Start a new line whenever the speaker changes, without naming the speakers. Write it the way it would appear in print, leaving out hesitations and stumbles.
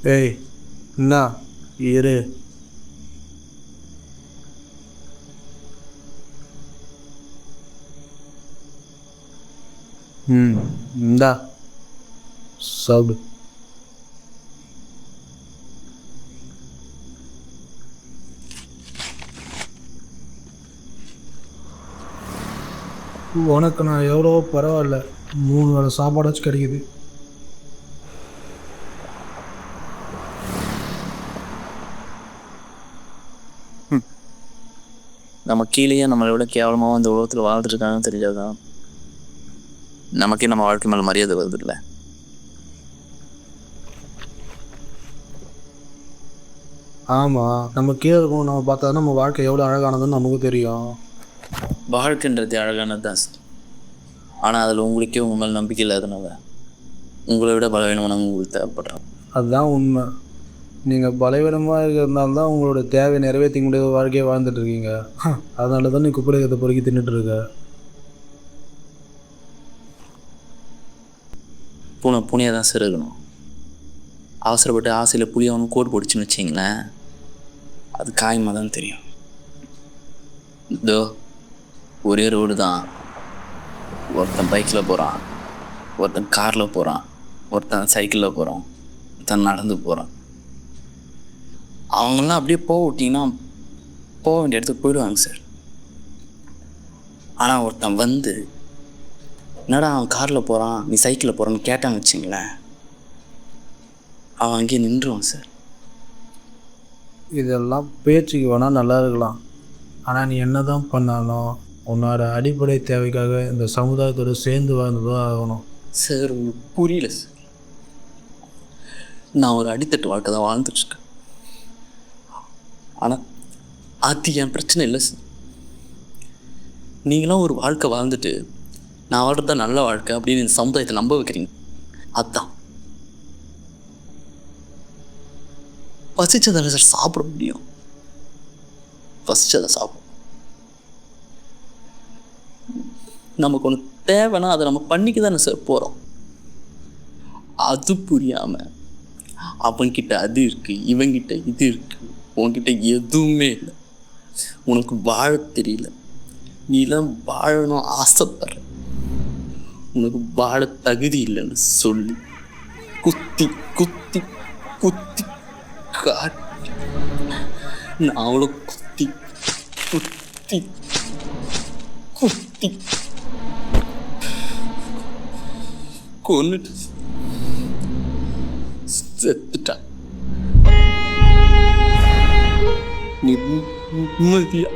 ஏய், என்ன இரு. இந்தா சாப்பிடு. உனக்கு நான் எவ்வளோ பரவாயில்ல, 3 வேளை சாப்பாடாச்சும் கிடைக்குது.
நம்ம கீழேயே நம்மளை விட கேவலமாக அந்த உலகத்தில் வாழ்ந்துட்டு இருக்காங்கன்னு தெரிஞ்சாதான் நமக்கே நம்ம வாழ்க்கை மேலே மரியாதை வருது இல்லை.
ஆமாம், நம்ம கீழே இருக்கணும். நம்ம பார்த்தா நம்ம வாழ்க்கை எவ்வளோ அழகானதுன்னு நமக்கு தெரியும்.
வாழ்க்கைன்றது அழகானது தான் சார். ஆனால் அதில் உங்களுக்கே உங்கள் மேலே நம்பிக்கை இல்லாதனால உங்களை விட பலவீனமானவங்க உங்களுக்கு தேவைப்படுறாங்க.
அதுதான் உண்மை. நீங்கள் பலவீனமாக இருக்கிறதுனால தான் உங்களோட தேவை நிறைவேற்றிக்க முடியாத வாழ்க்கையை வாழ்ந்துட்டுருக்கீங்க. அதனால தான் நீ குப்பையை பொறுக்கி தின்னுட்டுருக்க.
பூனையாக தான் சார் இருக்கணும். அவசரப்பட்டு ஆசையில் புளியவனும் கோடு போட்டுச்சுன்னு வச்சிங்களேன், அது காயமாக தான் தெரியும். இதோ ஒரே ரோடு தான். ஒருத்தன் பைக்கில் போகிறான், ஒருத்தன் காரில் போகிறான், ஒருத்தன் சைக்கிளில் போகிறான், ஒருத்தன் நடந்து போகிறான். அவங்களாம் அப்படியே போக விட்டிங்கன்னா போக வேண்டிய இடத்துக்கு போயிடுவாங்க சார். ஆனால் ஒருத்தன் வந்து என்னடா அவன் காரில் போகிறான் நீ சைக்கிளில் போகிறான்னு கேட்டான்னு வச்சிங்களேன், அவன் அங்கேயே நின்றுவான் சார்.
இதெல்லாம் பேச்சுக்கு வேணால் நல்லா இருக்கலாம். ஆனால் நீ என்ன தான் பண்ணாலும் உன்னோட அடிப்படை தேவைக்காக இந்த சமுதாயத்தோடு சேர்ந்து வாழ்ந்துதான் ஆகணும்.
சார் உங்களுக்கு புரியல சார். நான் ஒரு அடித்தட்டு வாழ்க்கை தான் வாழ்ந்துட்டுருக்கேன். ஆனால் அது என் பிரச்சனை இல்லை சார். நீங்களாம் ஒரு வாழ்க்கை வாழ்ந்துட்டு நான் வாழ்றது தான் நல்ல வாழ்க்கை அப்படின்னு இந்த சமுதாயத்தை நம்ப வைக்கிறீங்க. அதுதான் பசிச்சதானே சார் சாப்பிட முடியும். பசிச்சதை சாப்பிடும். நமக்கு ஒன்று தேவைன்னா அதை நம்ம பண்ணிக்க தானே சார் போகிறோம். அது புரியாமல் அவன்கிட்ட அது இருக்குது, இவங்கிட்ட இது இருக்குது, உன்கிட்ட எதுவுமே இல்லை. உனக்கு வாழ தெரியல, நீலாம் வாழணும் ஆசைப்படுற, உனக்கு வாழ தகுதி இல்லைன்னு சொல்லி குத்தி குத்தி குத்தி காட்டி நான் அவ்வளோ குத்தி குத்தி குத்தி கொன்னுட்டு செத்துட்டான். நிம்மதியா